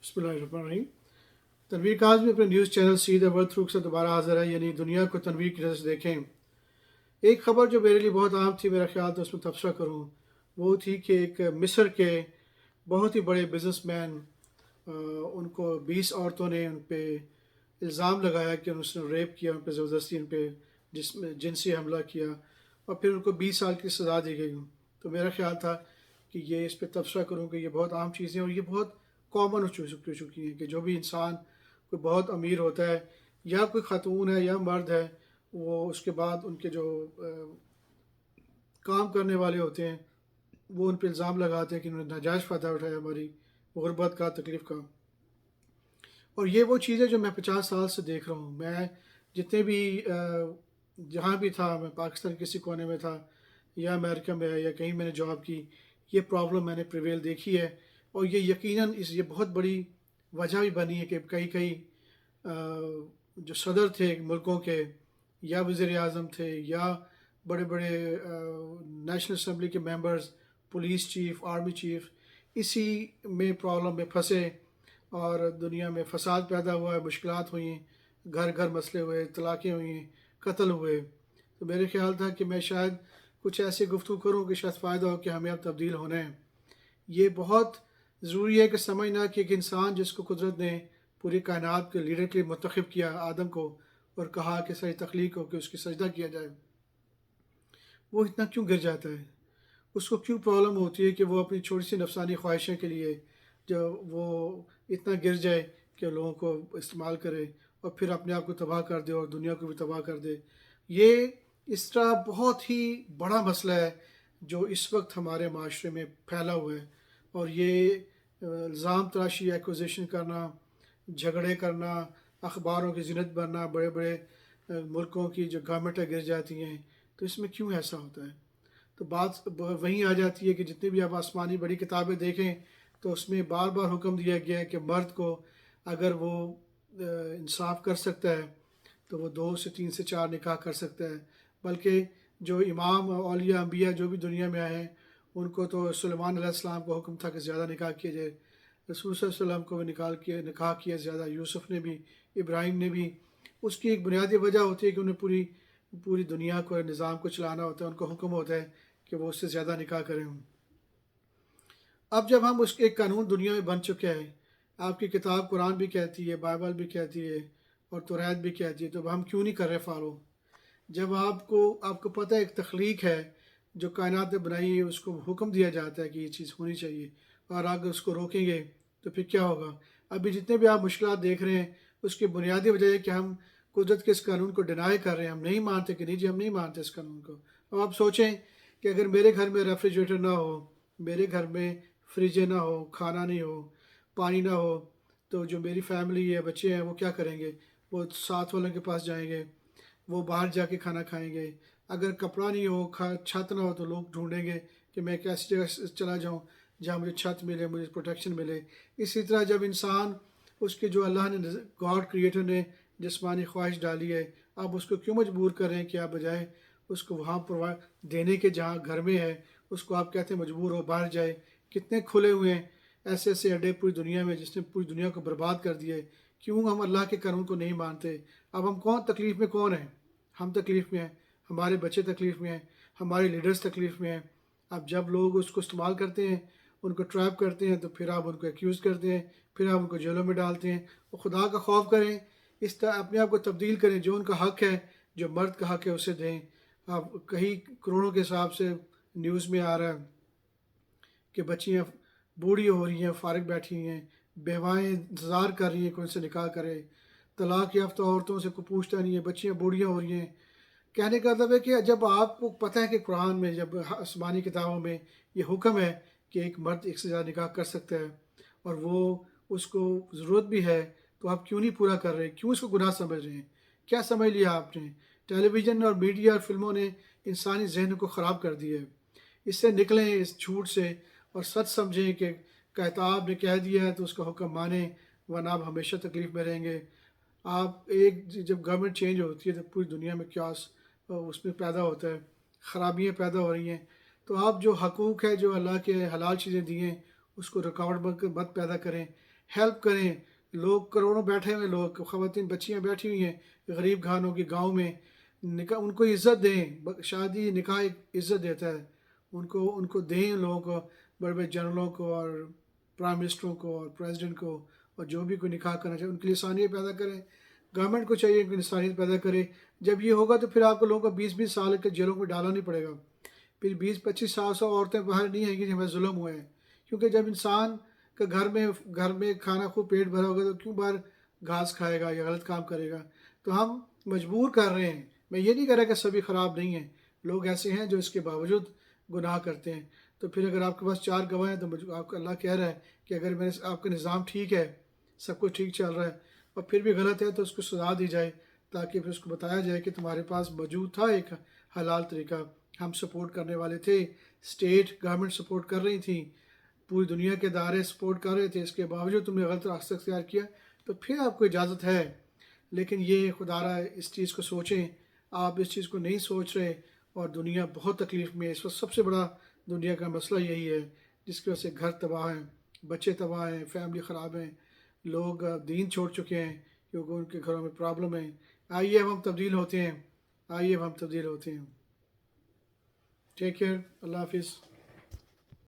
बिस्मिल्लाहिर्रहमानिर्रहीम। तनवीर काज में अपने news channel see the world through से दोबारा हाजिर है, यानी दुनिया को तनवीर की नज़र से देखें। एक ख़बर जो मेरे लिए बहुत आम थी, मेरा ख्याल था उसमें तबसरा करूँ, वो थी कि एक मिस्र के बहुत ही बड़े बिजनेसमैन, उनको 20 औरतों ने उन पर इल्ज़ाम लगाया कि उसने रेप किया, उन पर ज़बरदस्ती उन पर जिसमें जिनसी हमला किया और फिर उनको 20 साल की सज़ा दी गई। तो मेरा ख्याल था कि ये इस पर तबसरा करूँ कि ये बहुत आम चीज़ें और ये बहुत कॉमन हो चुकी हैं कि जो भी इंसान कोई बहुत अमीर होता है या कोई ख़ातून है या मर्द है, वो उसके बाद उनके जो काम करने वाले होते हैं वो उन पर इल्ज़ाम लगाते हैं कि उन्होंने नाजायज़ फ़ायदा उठाया हमारी गुर्बत का, तकलीफ़ का। और ये वो चीज़ है जो मैं 50 साल से देख रहा हूँ। मैं जितने भी जहाँ भी था, मैं पाकिस्तान के किसी कोने में था या अमेरिका में या कहीं मैंने जॉब की, ये प्रॉब्लम मैंने प्रिवेल देखी है। और ये यकीनन ये बहुत बड़ी वजह भी बनी है कि कई कई जो सदर थे मुल्कों के या वज़ीर आज़म थे या बड़े बड़े नेशनल असम्बली के members, police chief, army chief, इसी में प्रॉब्लम में फंसे और दुनिया में फ़साद पैदा हुआ है, मुश्किलात हुई, घर घर मसले हुए, तलाक़ें हुई, कत्ल हुए। तो मेरे ख़्याल था कि मैं शायद कुछ ऐसी गुफ्तगू करूँ कि शायद फ़ायदा हो कि हमें अब तब्दील होना है। ये बहुत ज़रूरी है कि समझना कि एक इंसान जिसको कुदरत ने पूरी कायनात के लीडर के लिए मुंतखब किया आदम को और कहा कि सही तख्लीक हो कि उसकी सजदा किया जाए, वो इतना क्यों गिर जाता है? उसको क्यों प्रॉब्लम होती है कि वो अपनी छोटी सी नफसानी ख्वाहिशें के लिए जो वो इतना गिर जाए कि लोगों को इस्तेमाल करे और फिर अपने आप को तबाह कर दे और दुनिया को भी तबाह कर दे। ये इस तरह बहुत ही बड़ा मसला है जो इस वक्त हमारे माशरे में फैला हुआ है। और ये इल्ज़ाम तराशी, एक्विजिशन करना, झगड़े करना, अखबारों की ज़िनत बनना, बड़े बड़े मुल्कों की जो गवर्नमेंटें गिर जाती हैं, तो इसमें क्यों ऐसा होता है? तो बात वहीं आ जाती है कि जितनी भी आप आसमानी बड़ी किताबें देखें तो उसमें बार बार हुक्म दिया गया है कि मर्द को अगर वो इंसाफ कर सकता है तो वो 2 से 3 से 4 निकाह कर सकता है। बल्कि जो इमाम, औलिया, अम्बिया जो भी दुनिया में आए हैं, उनको तो सुलेमान अलैहिस्सलाम को हुक्म था कि ज़्यादा निकाह किए जाए। रसूल सल्लल्लाहु अलैहि वसल्लम को भी निकाह किया ज़्यादा, यूसुफ़ ने भी, इब्राहिम ने भी। उसकी एक बुनियादी वजह होती है कि उन्हें पूरी पूरी दुनिया को, निज़ाम को चलाना होता है, उनको हुक्म होता है कि वो उससे ज़्यादा निकाह करें। अब जब हम उसके एक कानून दुनिया में बन चुके हैं, आपकी किताब कुरान भी कहती है, बाइबल भी कहती है और तौरात भी कहती है, तो अब हम क्यों नहीं कर रहे फॉलो? जब आपको आपको पता है एक तख्लीक है जो कायनात ने बनाई है, उसको हुक्म दिया जाता है कि ये चीज़ होनी चाहिए और अगर उसको रोकेंगे तो फिर क्या होगा? अभी जितने भी आप मुश्किलात देख रहे हैं, उसकी बुनियादी वजह है कि हम कुदरत के इस कानून को डिनाई कर रहे हैं। हम नहीं मानते कि नहीं जी, हम नहीं मानते इस कानून को। अब आप सोचें कि अगर मेरे घर में रेफ्रिजरेटर ना हो, मेरे घर में फ्रिजें ना हो, खाना नहीं हो, पानी ना हो, तो जो मेरी फैमिली है, बच्चे हैं, वो क्या करेंगे? वो साथ वालों के पास जाएंगे, वो बाहर जाके खाना खाएंगे। अगर कपड़ा नहीं हो, छत ना हो, तो लोग ढूंढेंगे कि मैं एक ऐसी जगह चला जाऊँ जहाँ मुझे छत मिले, मुझे प्रोटेक्शन मिले। इसी तरह जब इंसान उसके जो अल्लाह ने, गॉड क्रिएटर ने जिस्मानी ख्वाहिश डाली है, आप उसको क्यों मजबूर करें कि आप बजाय उसको वहाँ प्रोवाइड देने के जहाँ घर में है, उसको आप कहते हैं मजबूर हो बाहर जाए। कितने खुले हुए हैं ऐसे ऐसे अड्डे पूरी दुनिया में जिसने पूरी दुनिया को बर्बाद कर दिया है। क्यों हम अल्लाह के कानून को नहीं मानते? अब हम कौन तकलीफ़ में कौन है? हम तकलीफ़ में हैं, हमारे बच्चे तकलीफ़ में हैं, हमारे लीडर्स तकलीफ़ में हैं। अब जब लोग उसको इस्तेमाल करते हैं, उनको ट्रैप करते हैं, तो फिर आप उनको एक्यूज़ करते हैं, फिर आप उनको जेलों में डालते हैं। और खुदा का खौफ करें, इस तरह अपने आप को तब्दील करें। जो उनका हक़ है, जो मर्द का हक़ है, उसे दें। अब कई करोड़ों के हिसाब से न्यूज़ में आ रहा है कि बच्चियाँ बूढ़ी हो रही हैं, फ़ारिग बैठी हुई हैं, बेवाएँ इंतज़ार कर रही हैं कोई उनसे निकाह करे। तलाक़ याफ़्ता औरतों से कोई पूछता नहीं है, बच्चियाँ बूढ़ियाँ हो रही हैं। कहने का मतलब है कि जब आपको पता है कि कुरान में, जब आसमानी किताबों में ये हुक्म है कि एक मर्द एक से ज़्यादा निकाह कर सकता है और वो उसको ज़रूरत भी है, तो आप क्यों नहीं पूरा कर रहे? क्यों इसको गुनाह समझ रहे हैं? क्या समझ लिया आपने? टेलीविज़न और मीडिया और फ़िल्मों ने इंसानी ज़हन को ख़राब कर दिया है। इससे निकलें, इस झूठ से, और सच समझें कि कहताब ने कह दिया है तो उसका हुक्म मानें, वरना आप हमेशा तकलीफ़ में रहेंगे। आप एक जब गवर्नमेंट चेंज होती है तो पूरी दुनिया में क्यास उसमें पैदा होता है, ख़राबियाँ पैदा हो रही हैं। तो आप जो हकूक़ है, जो अल्लाह के हलाल चीज़ें दी हैं, उसको रुकावट मत मत पैदा करें। ہیلپ کریں. لوگ کروڑوں بیٹھے ہوئے لوگ، خواتین بچیاں بیٹھی ہوئی ہیں غریب گھرانوں کی گاؤں میں، نکاح ان کو عزت دیں. شادی نکاح ایک عزت دیتا ہے. ان کو دیں لوگوں کو، بڑے بڑے جنرلوں کو اور پرائم منسٹروں کو اور پریزیڈنٹ کو، اور جو بھی کوئی نکاح کرنا چاہے ان کے لیے آسانیاں پیدا کریں. گورنمنٹ کو چاہیے کہ انسانیت پیدا کرے. جب یہ ہوگا تو پھر آپ کو لوگوں کو 20-20 سال کے جیلوں میں ڈالا نہیں پڑے گا. پھر 20-25 سال عورتیں باہر نہیں آئیں گی کہ ہمیں ظلم ہوئے ہیں. کیونکہ جب انسان کا گھر میں کھانا خوب پیٹ بھرا ہوگا تو کیوں باہر گھاس کھائے گا یا غلط کام کرے گا. تو ہم مجبور کر رہے ہیں. میں یہ نہیں کہہ رہا کہ سبھی خراب نہیں ہیں، لوگ ایسے ہیں جو اس کے باوجود گناہ کرتے ہیں. تو پھر اگر آپ کے پاس 4 گواہ ہیں تو آپ کو اللہ کہہ رہا ہے کہ اگر آپ کا نظام ٹھیک ہے، سب کچھ ٹھیک چل رہا ہے اور پھر بھی غلط ہے تو اس کو سزا دی جائے، تاکہ پھر اس کو بتایا جائے کہ تمہارے پاس موجود تھا ایک حلال طریقہ. ہم سپورٹ کرنے والے تھے، اسٹیٹ گورنمنٹ سپورٹ کر رہی تھی، پوری دنیا کے ادارے سپورٹ کر رہے تھے، اس کے باوجود تم نے غلط راستہ اختیار کیا. تو پھر آپ کو اجازت ہے. لیکن یہ خدا را اس چیز کو سوچیں. آپ اس چیز کو نہیں سوچ رہے اور دنیا بہت تکلیف میں ہے. اس وقت سب سے بڑا دنیا کا مسئلہ یہی ہے، جس کی وجہ سے گھر تباہ ہیں، بچے تباہ ہیں، فیملی خراب ہیں، لوگ دین چھوڑ چکے ہیں کیونکہ ان کے گھروں میں پرابلم ہے. آئیے اب ہم تبدیل ہوتے ہیں. آئیے اب ہم تبدیل ہوتے ہیں. Take care. اللہ حافظ.